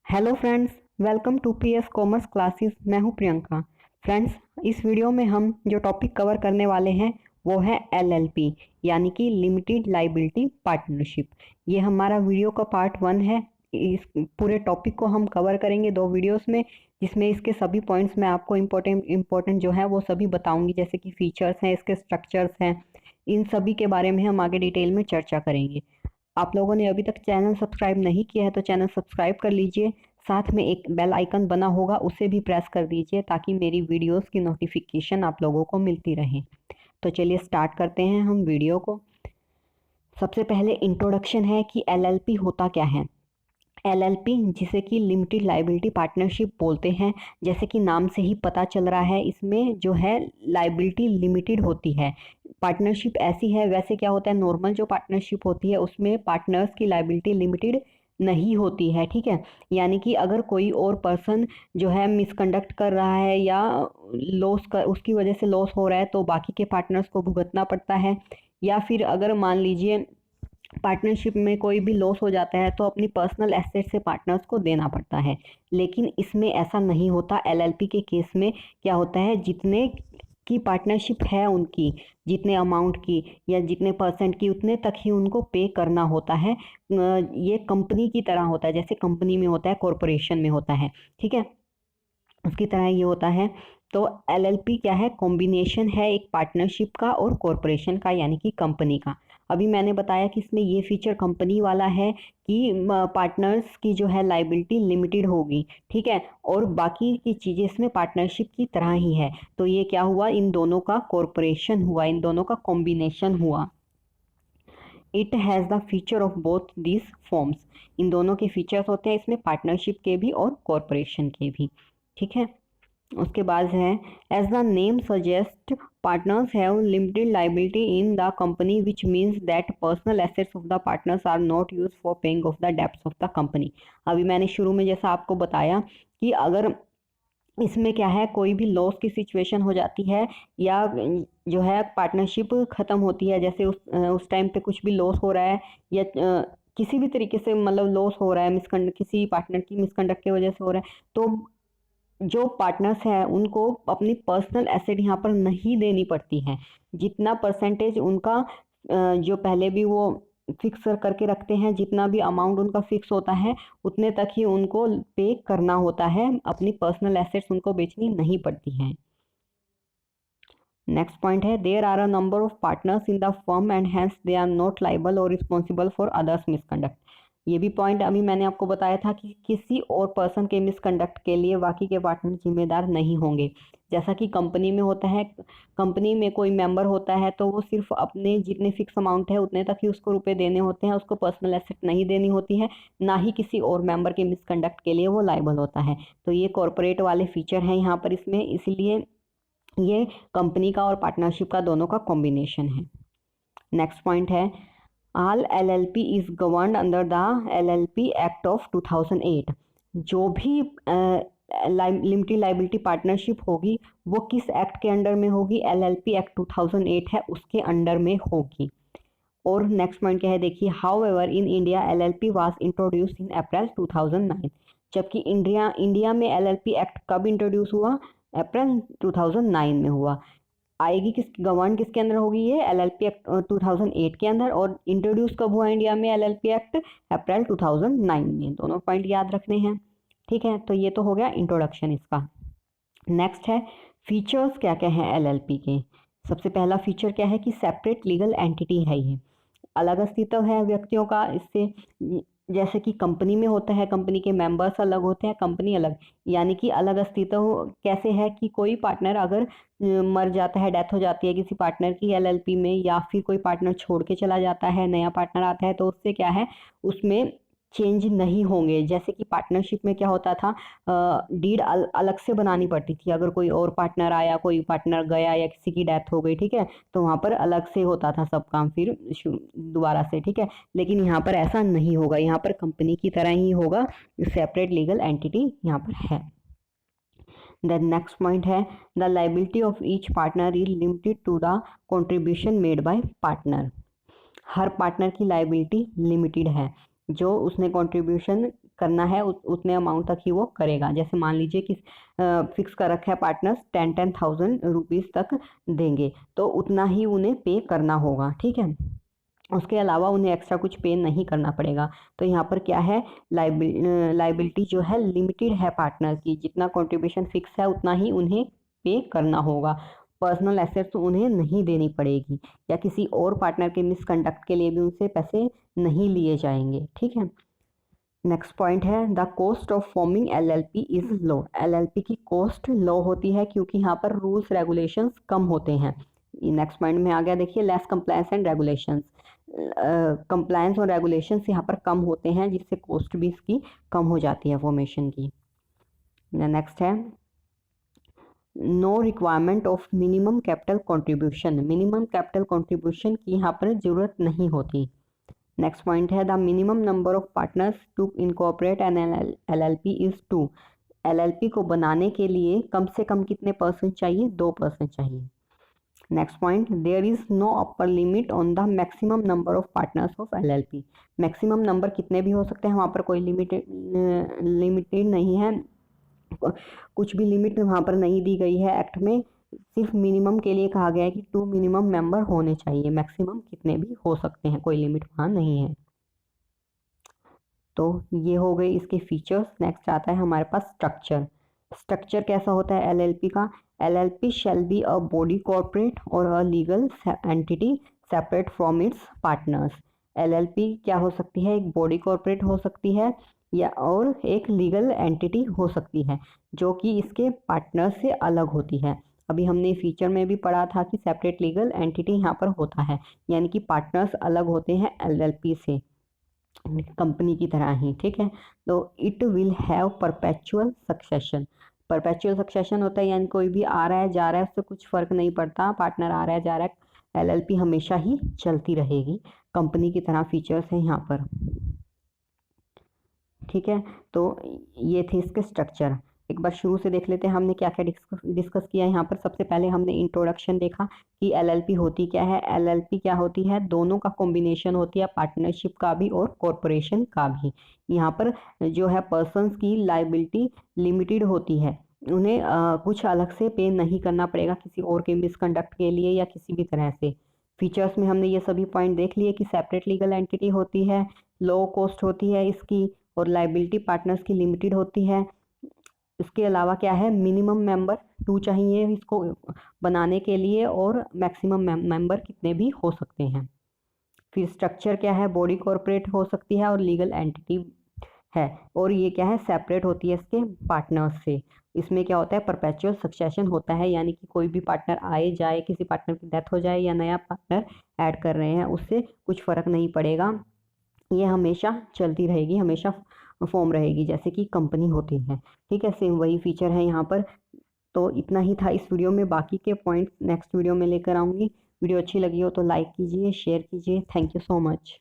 Hello friends, welcome to PS commerce classes. मैं हूं Priyanka. Friends, इस वीडियो में हम जो टॉपिक कवर करने वाले हैं वो है एलएलपी यानी कि लिमिटेड लाइबिलिटी पार्टनरशिप। ये हमारा वीडियो का पार्ट 1 है। इस पूरे टॉपिक को हम कवर करेंगे 2 वीडियोस में, जिसमें इसके सभी पॉइंट्स मैं आपको इम्पोर्टेंट जो है वो सभी बताऊंगी, जैसे कि फीचर्स हैं, इसके स्ट्रक्चर्स हैं, इन सभी के बारे में हम आगे डिटेल में चर्चा करेंगे। आप लोगों ने अभी तक चैनल सब्सक्राइब नहीं किया है तो चैनल सब्सक्राइब कर लीजिए। साथ में एक बेल आइकन बना होगा, उसे भी प्रेस कर दीजिए ताकि मेरी वीडियोस की नोटिफिकेशन आप लोगों को मिलती रहे। तो चलिए स्टार्ट करते हैं हम वीडियो को। सबसे पहले इंट्रोडक्शन है कि एलएलपी होता क्या है। एलएलपी, जिसे कि लिमिटेड लाइबिलिटी पार्टनरशिप बोलते हैं, जैसे कि नाम से ही पता चल रहा है, इसमें जो है लाइबिलिटी लिमिटेड होती है। पार्टनरशिप ऐसी है, वैसे क्या होता है नॉर्मल जो पार्टनरशिप होती है उसमें पार्टनर्स की लाइबिलिटी लिमिटेड नहीं होती है, ठीक है। यानी कि अगर कोई और पर्सन जो है मिसकंडक्ट कर रहा है या लॉस कर उसकी वजह से लॉस हो रहा है तो बाकी के पार्टनर्स को भुगतना पड़ता है। या फिर अगर मान लीजिए पार्टनरशिप में कोई भी लॉस हो जाता है तो अपनी पर्सनल एसेट से पार्टनर्स को देना पड़ता है। लेकिन इसमें ऐसा नहीं होता। एलएलपी के केस में क्या होता है, जितने की पार्टनरशिप है उनकी, जितने अमाउंट की या जितने परसेंट की, उतने तक ही उनको पे करना होता है। ये कंपनी की तरह होता है, जैसे कंपनी में होता है, कॉरपोरेशन में होता है, ठीक है, उसकी तरह ये होता है। तो एलएलपी क्या है, कॉम्बिनेशन है एक पार्टनरशिप का और कॉरपोरेशन का यानी कि कंपनी का। अभी मैंने बताया कि इसमें ये फीचर कंपनी वाला है कि पार्टनर्स की जो है लाइबिलिटी लिमिटेड होगी, ठीक है, और बाकी की चीज़ें इसमें पार्टनरशिप की तरह ही है। तो ये क्या हुआ, इन दोनों का कॉरपोरेशन हुआ, इन दोनों का कॉम्बिनेशन हुआ। It has the feature of both this forms. इन दोनों के फीचर्स होते हैं इसमें, पार्टनरशिप के भी और कॉरपोरेशन के भी, ठीक है। उसके बाद है, as the name suggest partners have limited liability in the company which means that personal assets of the partners are not use for paying off the debts of the company. अभी मैंने शुरू में जैसा आपको बताया कि अगर इसमें क्या है, कोई भी लॉस की सिचुएशन हो जाती है या जो है पार्टनरशिप ख़त्म होती है, जैसे उस टाइम पे कुछ भी लॉस हो रहा है या किसी भी तरीके से मतलब लॉस हो रहा है, मिसकंडक्ट किसी पार्टनर की मिसकंडक्ट की वजह से हो रहा है, तो जो पार्टनर्स हैं उनको अपनी पर्सनल एसेट यहाँ पर नहीं देनी पड़ती है। जितना परसेंटेज उनका जो पहले भी वो फिक्स करके रखते हैं, जितना भी अमाउंट उनका फिक्स होता है उतने तक ही उनको पे करना होता है। अपनी पर्सनल एसेट्स उनको बेचनी नहीं पड़ती हैं। नेक्स्ट पॉइंट है, there are a number of partners in the firm and hence they are not liable और रिस्पॉन्सिबल फॉर अदर्स मिसकंडक्ट। ये भी पॉइंट अभी मैंने आपको बताया था कि किसी और पर्सन के मिसकंडक्ट के लिए बाकी के पार्टनर जिम्मेदार नहीं होंगे। जैसा कि कंपनी में होता है, कंपनी में कोई मेंबर होता है तो वो सिर्फ अपने जितने फिक्स अमाउंट है उतने तक ही उसको रुपए देने होते हैं, उसको पर्सनल एसेट नहीं देनी होती है, ना ही किसी और मेंबर के मिसकंडक्ट के लिए वो लाइबल होता है। तो ये कॉरपोरेट वाले फीचर हैं यहाँ पर इसमें, इसलिए ये कंपनी का और पार्टनरशिप का दोनों का कॉम्बिनेशन है। नेक्स्ट पॉइंट है, all LLP is governed under the LLP act of 2008। जो भी लिमिटेड लाइबिलिटी पार्टनरशिप होगी वो किस एक्ट के अंडर में होगी, एलएलपी एक्ट 2008 है उसके अंडर में होगी। और नेक्स्ट पॉइंट क्या है, देखिए, however in India LLP was introduce in April 2009। जबकि इंडिया में एलएलपी एक्ट कब इंट्रोड्यूस हुआ, अप्रैल 2009 में हुआ। आएगी गवर्न किसके अंदर होगी, ये एलएलपी एक्ट 2008 के अंदर। और इंट्रोड्यूस कब हुआ इंडिया में एलएलपी एक्ट, अप्रैल 2009 में। दोनों पॉइंट याद रखने हैं, ठीक है। तो ये तो हो गया इंट्रोडक्शन इसका। नेक्स्ट है, फीचर्स क्या क्या हैं एलएलपी के। सबसे पहला फीचर क्या है कि सेपरेट लीगल एंटिटी है, ये अलग अस्तित्व है व्यक्तियों का इससे। जैसे कि कंपनी में होता है, कंपनी के मेंबर्स अलग होते हैं, कंपनी अलग, यानी कि अलग अस्तित्व कैसे है कि कोई पार्टनर अगर मर जाता है, डेथ हो जाती है किसी पार्टनर की एलएलपी में, या फिर कोई पार्टनर छोड़ के चला जाता है, नया पार्टनर आता है, तो उससे क्या है, उसमें चेंज नहीं होंगे। जैसे कि पार्टनरशिप में क्या होता था, डीड अलग से बनानी पड़ती थी, अगर कोई और पार्टनर आया, कोई पार्टनर गया या किसी की डेथ हो गई, ठीक है, तो वहाँ पर अलग से होता था सब काम फिर दोबारा से, ठीक है। लेकिन यहाँ पर ऐसा नहीं होगा, यहाँ पर कंपनी की तरह ही होगा, सेपरेट लीगल एंटिटी यहाँ पर है। द नेक्स्ट पॉइंट है, the liability of each partner is limited to the contribution made by partner. हर पार्टनर की लाइबिलिटी लिमिटेड है, जो उसने कंट्रीब्यूशन करना है उतने अमाउंट तक ही वो करेगा। जैसे मान लीजिए कि फिक्स कर रखा है पार्टनर्स 10,000 रुपीज़ तक देंगे, तो उतना ही उन्हें पे करना होगा, ठीक है। उसके अलावा उन्हें एक्स्ट्रा कुछ पे नहीं करना पड़ेगा। तो यहाँ पर क्या है, लाइबिलिटी जो है लिमिटेड है पार्टनर की, जितना कंट्रीब्यूशन फिक्स है उतना ही उन्हें पे करना होगा। पर्सनल एसेट्स उन्हें नहीं देनी पड़ेगी, या किसी और पार्टनर के मिसकंडक्ट के लिए भी उनसे पैसे नहीं लिए जाएंगे, ठीक है। नेक्स्ट पॉइंट है the cost of forming LLP is low. LLP की कॉस्ट लो होती है क्योंकि यहाँ पर रूल्स रेगुलेशंस कम होते हैं। नेक्स्ट पॉइंट में आ गया, देखिए less compliance and regulations. Compliance और रेगुलेशंस यहाँ पर कम होते हैं, जिससे कॉस्ट भी इसकी कम हो जाती है फॉर्मेशन की। नेक्स्ट है no requirement of minimum capital contribution. Minimum capital contribution की यहाँ पर ज़रूरत नहीं होती। नेक्स्ट पॉइंट है the minimum number of partners to incorporate an LLP is 2। LLP को बनाने के लिए कम से कम कितने पर्सन चाहिए, 2 पर्सन चाहिए। Next point there is no upper limit on the maximum number of partners of LLP. Maximum number कितने भी हो सकते हैं, वहाँ पर कोई लिमिटेड नहीं है, कुछ भी लिमिट वहाँ पर नहीं दी गई है एक्ट में। सिर्फ मिनिमम के लिए कहा गया है कि 2 मिनिमम मेंबर होने चाहिए, मैक्सिमम कितने भी हो सकते हैं, कोई लिमिट वहाँ नहीं है। तो ये हो गई इसके फीचर्स। नेक्स्ट आता है हमारे पास स्ट्रक्चर। स्ट्रक्चर कैसा होता है एलएलपी का, LLP shall be a body corporate और a legal entity separate from its partners. LLP क्या हो सकती है, एक बॉडी कॉर्पोरेट हो सकती है या और एक लीगल एंटिटी हो सकती है जो कि इसके पार्टनर से अलग होती है। अभी हमने फीचर में भी पढ़ा था कि सेपरेट लीगल एंटिटी यहाँ पर होता है, यानी कि पार्टनर्स अलग होते हैं एलएलपी से, कंपनी की तरह ही, ठीक है। तो it will have perpetual succession. Perpetual succession होता है यानी कोई भी आ रहा है जा रहा है उससे कुछ फर्क नहीं पड़ता, पार्टनर आ रहा है जा रहा है, एलएलपी हमेशा ही चलती रहेगी, कंपनी की तरह फीचर्स हैं यहाँ पर, ठीक है। तो ये थे इसके स्ट्रक्चर। एक बार शुरू से देख लेते हैं हमने क्या क्या डिस्कस किया है यहाँ पर। सबसे पहले हमने इंट्रोडक्शन देखा कि एलएलपी होती क्या है। एलएलपी क्या होती है, दोनों का कॉम्बिनेशन होती है, पार्टनरशिप का भी और कॉरपोरेशन का भी। यहाँ पर जो है पर्सन्स की लाइबिलिटी लिमिटेड होती है, उन्हें कुछ अलग से पे नहीं करना पड़ेगा किसी और के मिसकंडक्ट के लिए या किसी भी तरह से। फीचर्स में हमने ये सभी पॉइंट देख लिए कि सेपरेट लीगल एंटिटी होती है, लो कॉस्ट होती है इसकी, और लाइबिलिटी पार्टनर्स की लिमिटेड होती है। इसके अलावा क्या है, मिनिमम मेंबर 2 चाहिए इसको बनाने के लिए, और मैक्सिमम मेंबर कितने भी हो सकते हैं। फिर स्ट्रक्चर क्या है, बॉडी कॉर्पोरेट हो सकती है और लीगल एंटिटी है, और ये क्या है, सेपरेट होती है इसके पार्टनर्स से। इसमें क्या होता है, परपेचुअल सक्सेशन होता है, यानी कि कोई भी पार्टनर आए जाए, किसी पार्टनर की डेथ हो जाए या नया पार्टनर ऐड कर रहे हैं, उससे कुछ फ़र्क नहीं पड़ेगा, ये हमेशा चलती रहेगी, हमेशा फॉर्म रहेगी जैसे कि कंपनी होती है, ठीक है। सेम वही फीचर है यहाँ पर। तो इतना ही था इस वीडियो में, बाकी के पॉइंट नेक्स्ट वीडियो में लेकर आऊँगी। वीडियो अच्छी लगी हो तो लाइक कीजिए, शेयर कीजिए। Thank you so much.